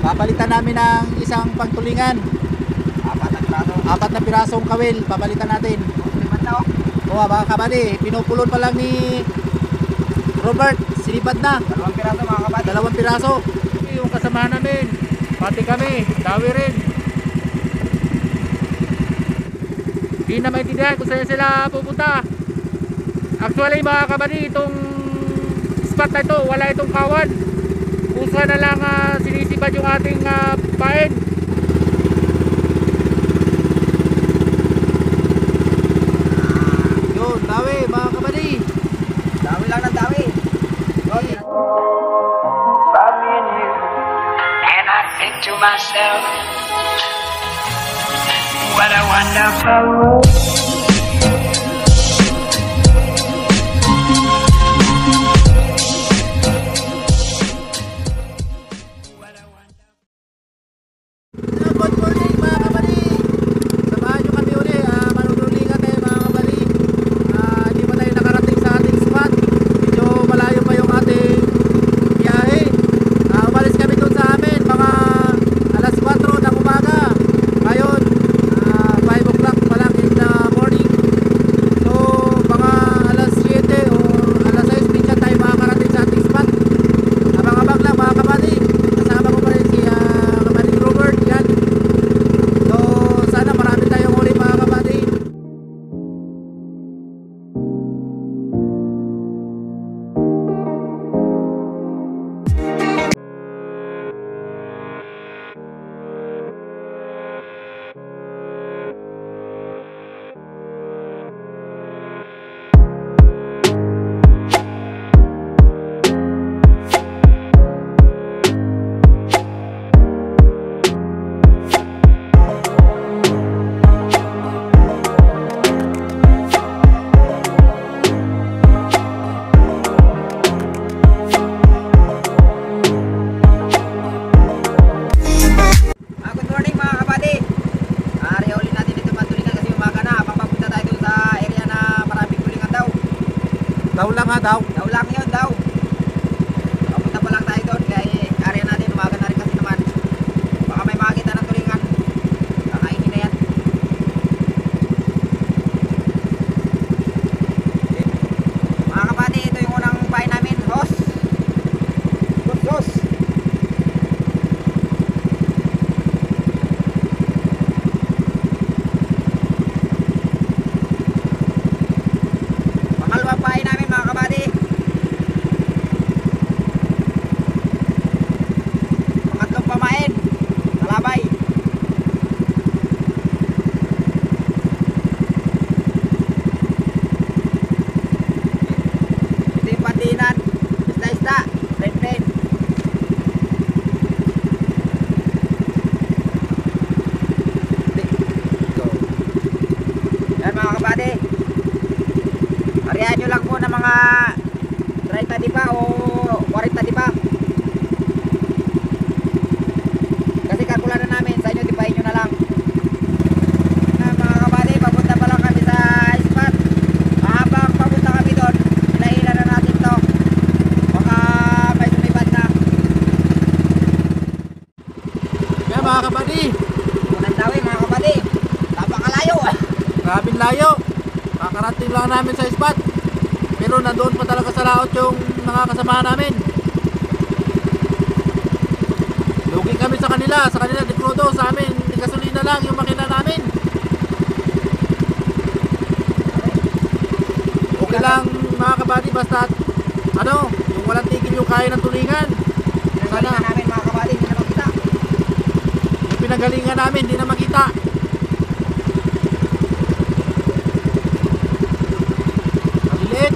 Papalitan namin ng isang pangtulingan. 4 na pirasong kawil, papalitan natin. Oo mga kabady, pinupulot pa lang ni Robert, sinipad na. 2 piraso mga kabady. 2 piraso. Yung kasama namin, pati kami, dawi rin. Di na maintindihan kung saan sila pupunta. Actually mga kabady, itong spot na ito, wala itong kawan. Kusa na lang sinisipad yung ating pain. Yun, dawi mga kabady. Dawi lang ng dawi. And I think to myself, what a wonderful world. Good morning mga kabady. Samahan nyo kami uli, manunulingan tayo mga kabady. Hindi pa tayo nakarating sa ating spot. Medyo malayo pa yung ating biyahe. Umalis kami doon sa amin mga alas 4 ng umaga. Ngayon 5 o'clock pa lang in the morning. So mga alas 7 o alas 6 minsan tayo makakarating sa ating spot. Abang-abang lang mga kabady. Kasama ko pa rin si kabady Robert. Yan. So sana marami tayong uli mga kabady. Good morning mga kabady. Reholin natin ito pantulingan kasi umaga na. Habang papunta tayo dun sa area na maraming tulingan daw. Daw lang ha, daw. Daw lang yun daw. Papunta pa lang tayo doon. Kaya area natin umaga na rin kasi naman. Baka may makakita ng tulingan. Kakainin na yan. Mga kabady, ito yung unang pain namin. Hos. Hos. Pangalawang pain namin mga kabady. Pangatlong pamain. Kalabay. Ito yung pandinan. Isda-isda. Plain-plain. Yan mga kabady. Arihan nyo lang po ng mga 30 di ba o 40 di ba? Kasi kalkula na namin, sa inyo dipahin nyo na lang. Mga kabady, papunta pa lang kami sa spot. Habang papunta kami doon, hila-hila na natin to. Baka may sumibad na. Kaya mga kabady, Unang dawi mga kabady. Napakalayo. grabing layo. Kakarating lang namin sa spot. Pero nandoon pa talaga sa laot yung mga kasama namin. Lugi kami sa kanila di crudo, sa amin di gasolina lang yung makina namin. Okay lang mga kabady, basta yung walang tigil yung kaya ng tulingan. Sana namin mga kabady, hindi na makita. Yung pinagalingan namin di na makita. Malilit.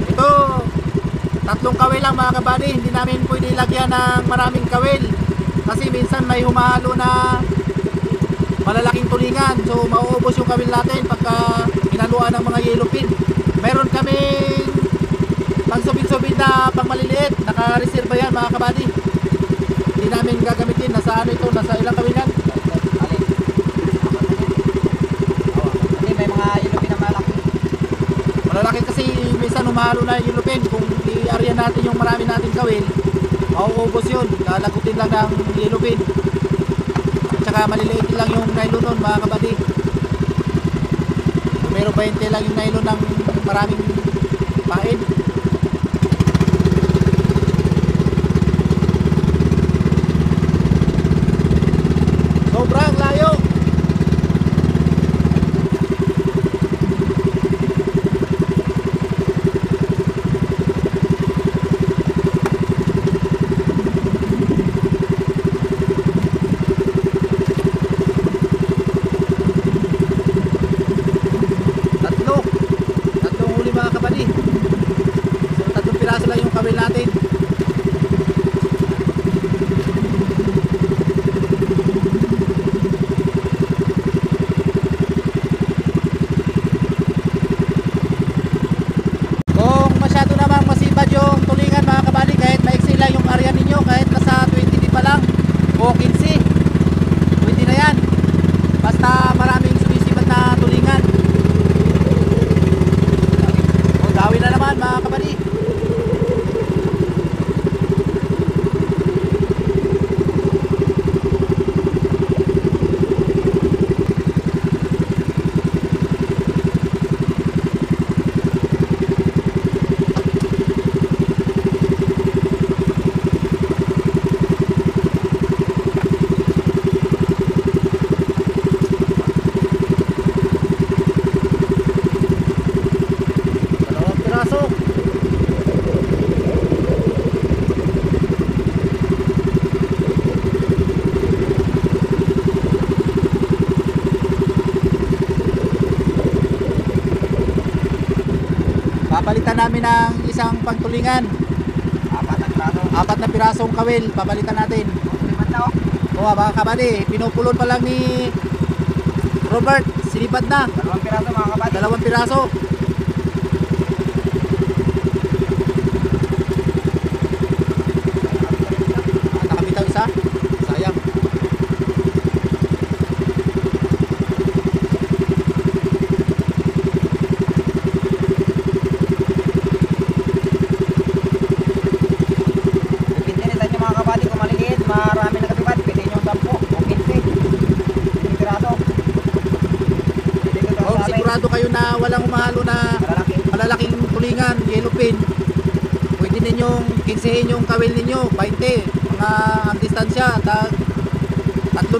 Ito, tatlong kawil lang mga kabady, hindi namin pwede ilagyan ng maraming kawil kasi minsan may humahalo na malalaking tulingan, so mauubos yung kawil natin pagka hinaluan ng mga yellow pin. Meron kaming pangsubid-subid na pang maliliit, naka-reserva yan mga kabady, hindi namin gagamitin. Nasa ano ito, nasa ilang kawil yan? Malalaki kasi minsan umahalo na yung lupin. Kung i-area natin yung marami nating kawil, mauubos yun. Lalagutin lang ng yelupin. At saka maliliit lang yung nylon nun mga kabady. Numero 20 lang yung nylon ng maraming pain. Sobrang layo. Tatlong huli mga kabady. So, 3 piraso lang yung kawil natin. Kung masyado namang masipad yung tulingan mga kabady, kahit maiksi lang yung area ninyo, kahit nasa 20 di pa lang o 15, pwede na yan. Basta maraming sumisipat na tulingan. O, gawin na naman mga kabady. Dalawang piraso. Papalitan namin ng isang pangtulingan. 4 na pirasong kawil, papalitan natin. O mga kabady, pinupulon pa lang ni Robert, sinipad na. 2 piraso mga kabady. 2 piraso. Nakabitaw isa. Sayang. Depende rin sa inyo mga kabady kung maliit, marami na katibad. Pwede nyo 10 o 15. 15 piraso. Pwede ko Kung sabi. sigurado kayo na walang umahalo na Malalaki. malalaking tulingan, yellow pin, pwede ninyong kinsehin yung kawil ninyo, 20. Mga ang distansya, 3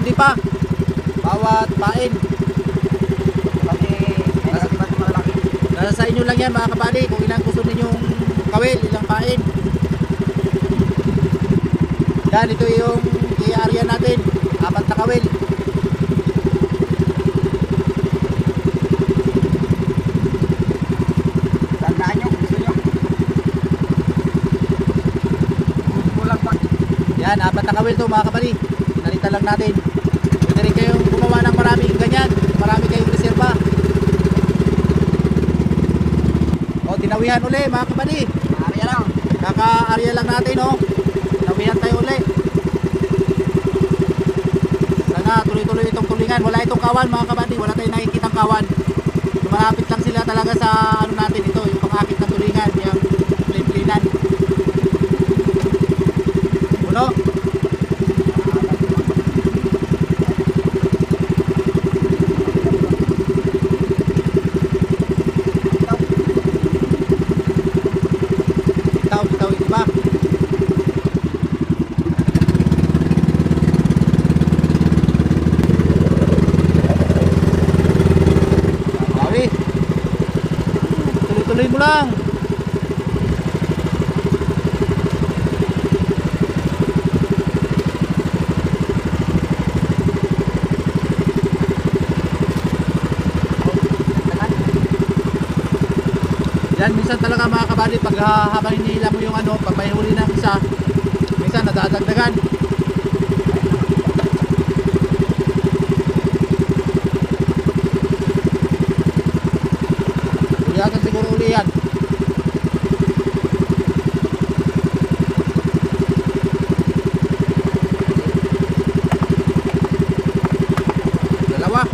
di pa bawat pain. Kasi may nakatibad malalaki. Nasa sa inyo lang yan mga kabady, kung ilang gusto ninyong kawil, ilang pain. Yan, ito yung i-area natin, 4 na kawil. Tandaan nyo, gusto nyo. Kulang pa. Yan, 4 na kawil to mga kabady. Pinalitan lang natin. Pwede rin kayong gumawa ng maraming ganyan, marami kayong reserva. O, tinawihan uli mga kabady. Maria lang. Kaka-area lang natin, oh. Tinawihan tayo uli. Sana tuloy-tuloy itong tulingan. Wala itong kawan mga kabady, wala tayong nakikitang kawan. Malapit lang sila talaga sa ano natin ito, yung pang-akit ng tulingan, yung plain-plainan. Uno. Bitaw, iba. Bawi. Tuloy-tuloy mo lang. Yan, minsan talaga mga kabady, pag habang hinihila mo yung ano, pag may huli ng isa, minsan nadadagdagan. Uliasan siguro uli yan. Dalawa.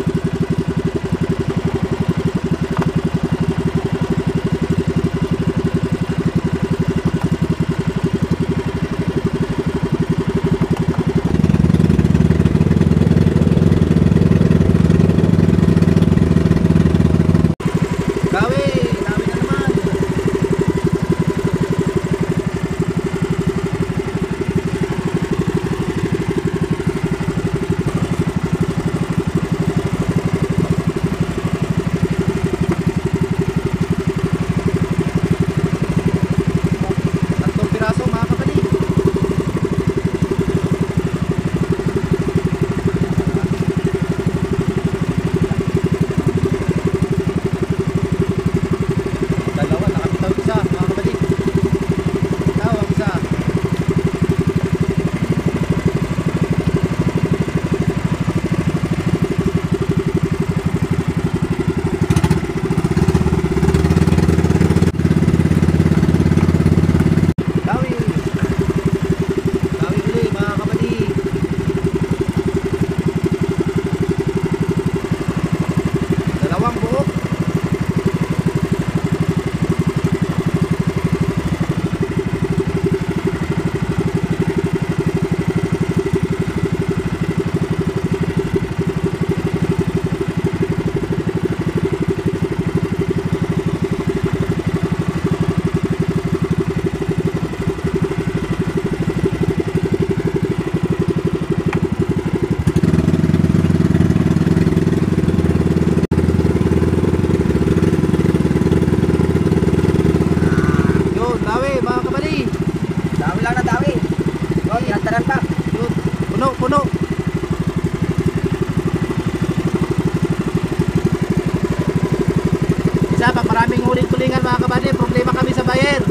maraming huling tulingan mga kabady. Problema kami sa buyer.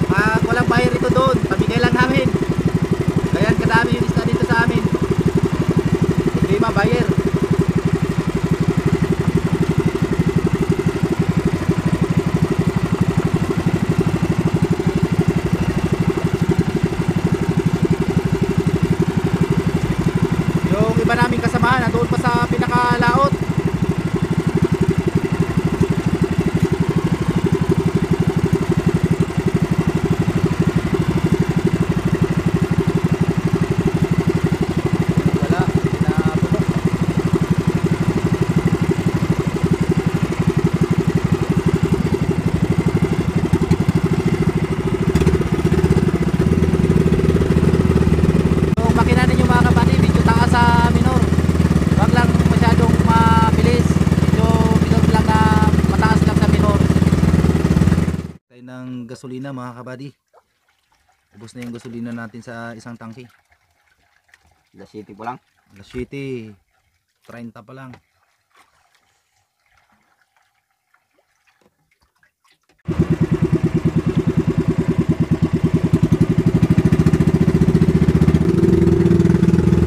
Pag walang buyer ito doon, pamigay lang namin. Ganyan kadami yung isda dito sa amin. Problema buyer. Yung iba naming kasamahan nandoon pa sa pinakalaot. Wala, pinapuno. Yung makina ninyo mga kapatid, medyo taas sa minor. Wag lang masyadong mabilis. Medyo minor lang na mataas lang sa minor. Tayo ng gasolina mga kabady. Ubos na yung gasolina natin sa isang tangke. The city po lang. Alas 7, 30 pa lang.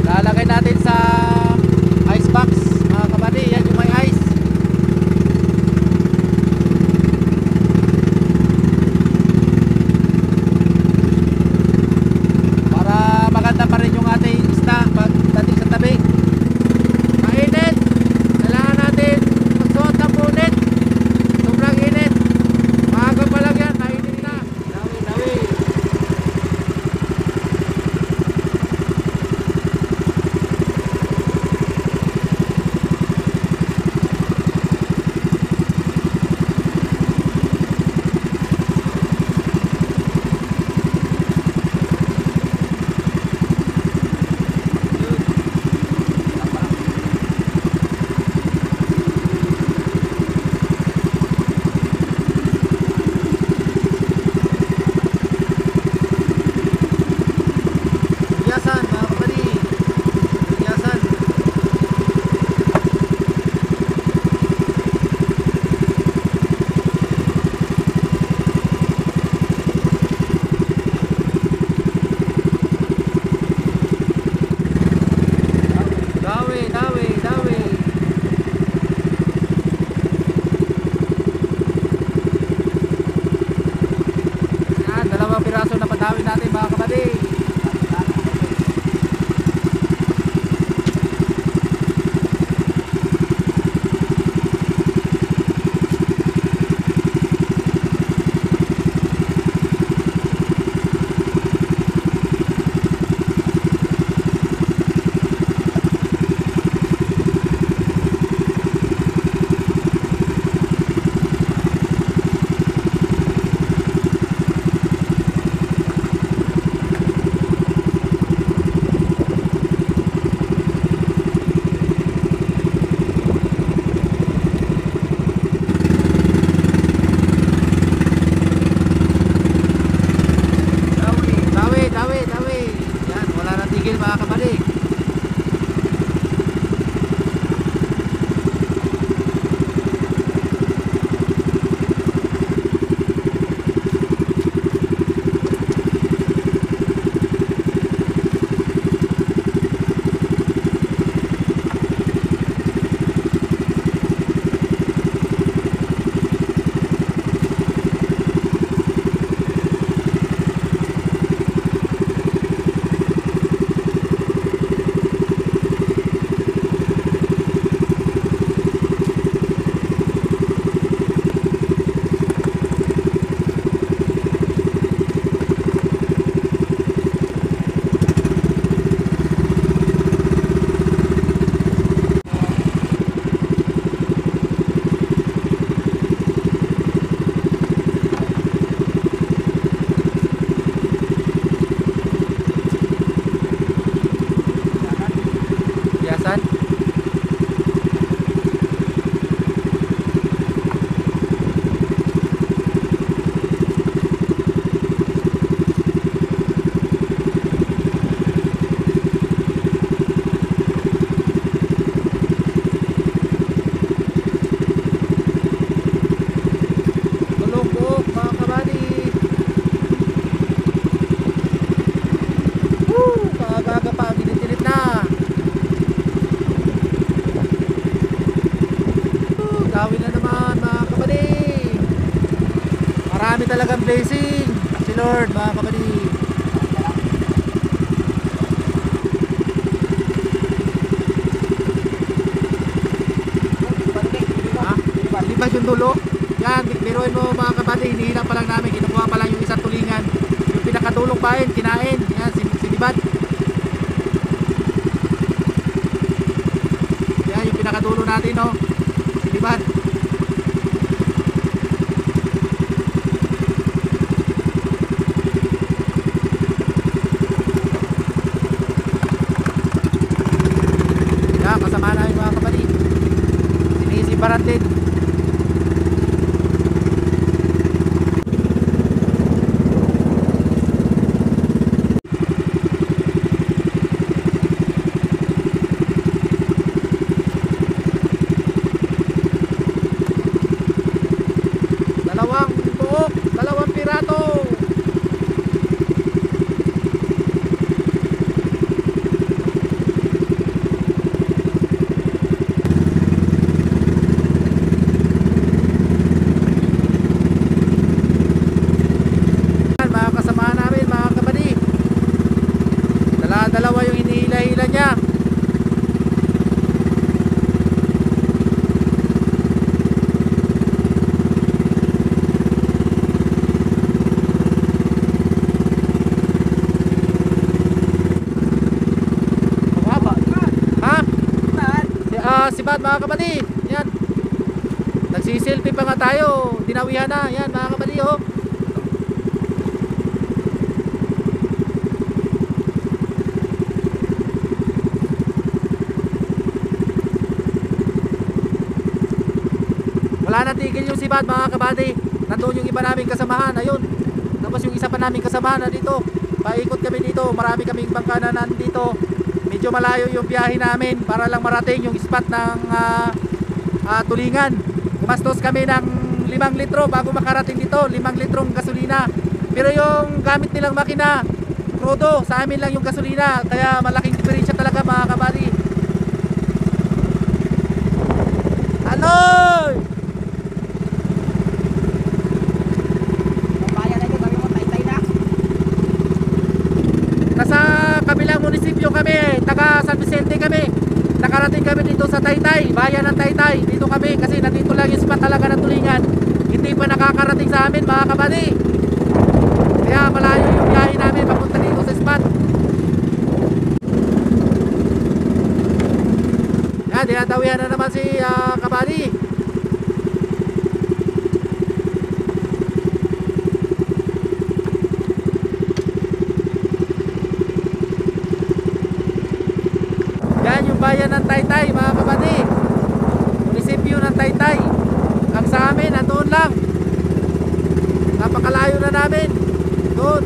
Lalagay natin sa ice box mga kabady. Yan yung may ice. Para maganda pa rin yung ating isda pagdating sa tabi. Mainit. Kailangan natin magsuot ng punit. Sobrang init. Maaga pa lang yan. Mainit na. Dawi, dawi. Dadawi na naman mga kabady. Marami talagang blessing si Lord mga kabady. Ha? Libas yung dulo. Yan, biruin mo mga kabady. Hinihila pa lang namin. Kinukuha pa lang yung isang tulingan. Yung pinakadulong pain, kinain. Yan, sinibad. Yan, yung pinakadulo natin, no? Sinibad. Yan, kasama namin mga kabady. Sinisibaran din. Dalawang buok, dalawang pirato. Yan, mga kasama namin mga kabady. Dalawa yung hinihila-hila niya. Si Bad mga kabady. Yan. Nagsiselfie pa nga tayo. Dinawihan na. Yan mga kabady oh. Wala na tigil yung si Bad mga kabady. Nandun yung iba naming kasamahan. Ayun. Tapos yung isa pa naming kasamahan na dito. Paikot kami dito. Marami kaming bangka na nandito. Medyo malayo yung biyahe namin para lang marating yung spot ng tulingan. Gumastos kami ng 5 litro bago makarating dito. 5 litrong gasolina. Pero yung gamit nilang makina, crudo, sa amin lang yung gasolina. Kaya malaking diferensya talaga mga kabady. Aloy! Bayan na ito, sabi mo, Taytay na. Nasa kabilang munisipyo kami, taga San Vicente kami. Nakarating kami dito sa Taytay, bayan ng Taytay. Dito kami kasi nandito lang yung spot talaga ng tulingan. Hindi pa nakakarating sa amin mga kabady. Kaya malayo yung biyahe namin papunta dito sa spot. Yan, dinadawihan na naman si kabady. Yan yung bayan ng Taytay mga kabady. Munisipyo ng Taytay. Ang sa amin, nandoon lang. Napakalayo na namin. Doon.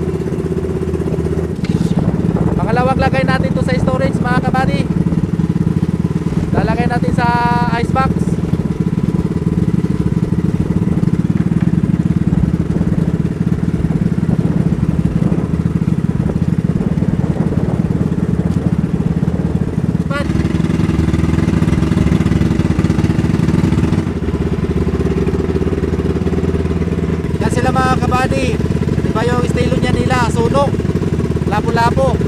Pangalawang lagay natin to sa storage mga kabady. Lalagay natin sa icebox. Mga kabady, diba yung estilo niya nila, sunog, labo-labo.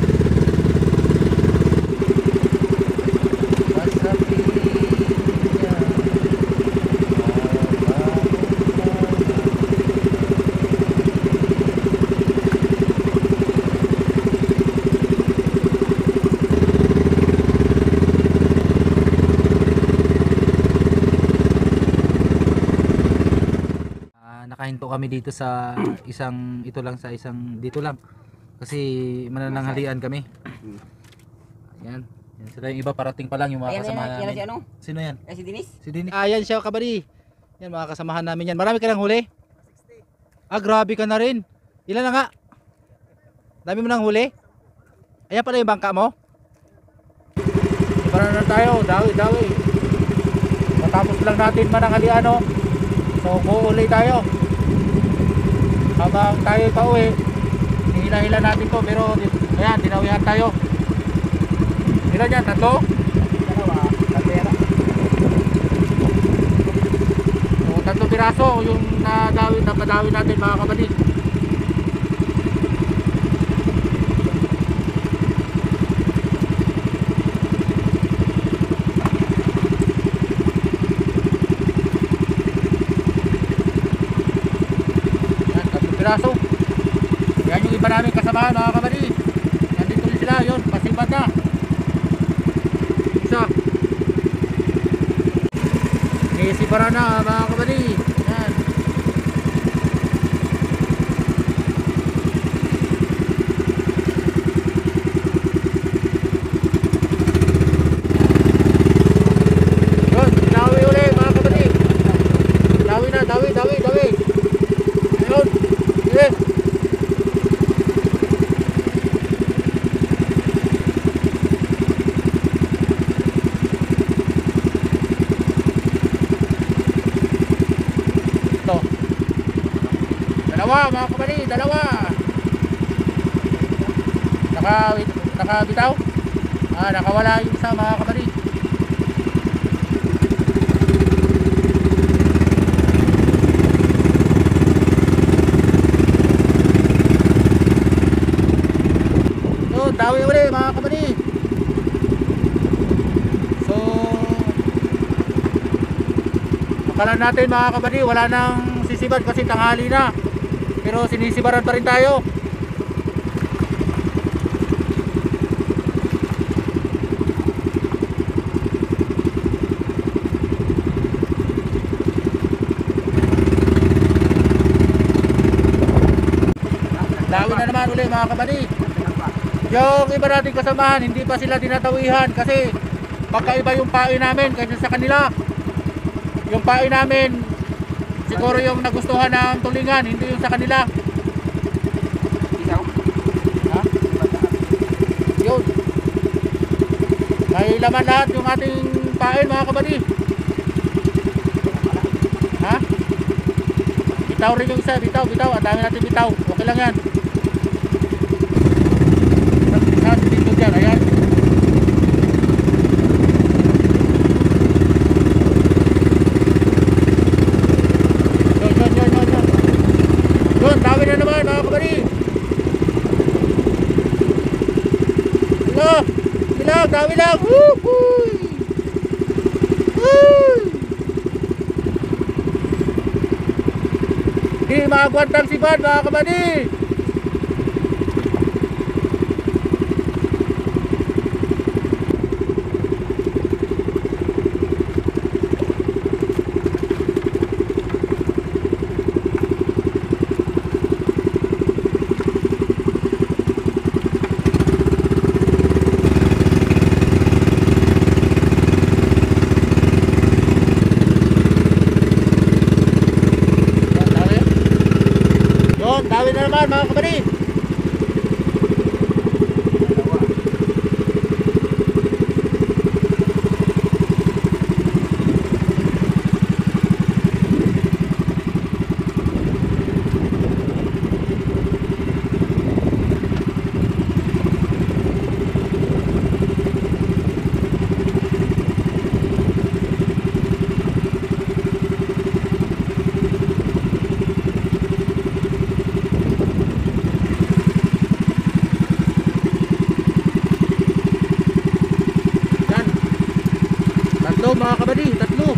Nakahinto kami dito sa isang dito lang kasi manananghalian kami. Yan. Yan sila yung iba parating pa lang yung mga kasamahan namin. Si ano? Sino yan? Si Dennis. Si Dennis. Yan siya kabady. Yan mga kasamahan namin yan. Marami ka lang huli? 60. Grabe ka na rin. Ilan na nga? Dami mo nang huli? Ayan pala yung bangka mo? Para na tayo, dawi. Matapos lang natin mananghalian oh. So kuuli tayo. Habang tayo pa uwi, hila-hila natin to pero ayan, dinawihan tayo. Ilan yan? 3? Dalawa. Tatera. piraso yung napadawi natin mga kabady. Yan, 3 piraso. Yan yung iba namin kasamahan mga kabady. Nandito rin sila, yun, pasibad na. Isa. Isibara na mga kabady. Yan. Yun, dawi ulit mga kabady. Dawi na, dawi. Ayun. Sige. Ito. Dalawa mga kabady, dalawa. Nakabitaw. Nakawala yung isa mga kabady. So, dawi ulit mga kabady. So, akala natin mga kabady wala nang sisibad kasi tanghali na, pero sinisibaran pa rin tayo. Dawi na naman ulit mga kabady. Yung iba nating kasamahan hindi pa sila tinatawihan kasi magkaiba yung pain namin kaysa sa kanila. Yung pain namin siguro yung nagustuhan ng tulingan, hindi yung sa kanila. Ha? Yun. May laman lahat yung ating pain mga kabady. Ha? Bitaw rin yung isa, bitaw. Ang dami natin bitaw. Okay lang yan. Saan dito dyan, ayan. Yun, dami na naman mga kabady. Ilang, dami lang. Woohoo! Di magwantang sibad mga kabady. Dami na naman mga kabady. Tatlo mga kabady, tatlo.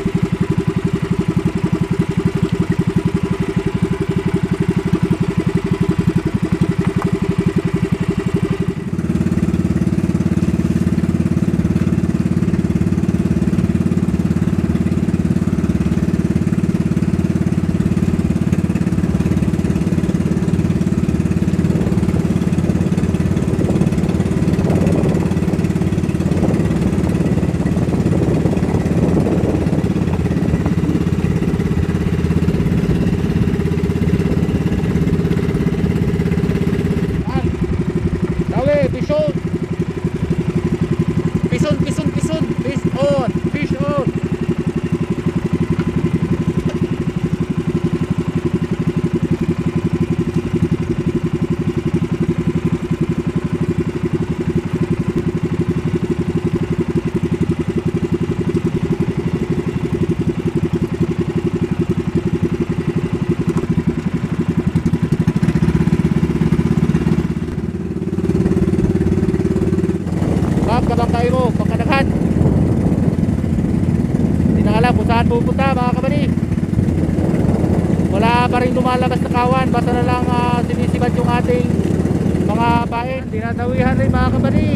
bangkay mo, pagkadaghan. Hindi na alam kung saan pupunta mga kabady. Wala pa rin lumalabas na kawan, basta na lang sinisibad yung ating mga pain. Dinadawihan rin mga kabady.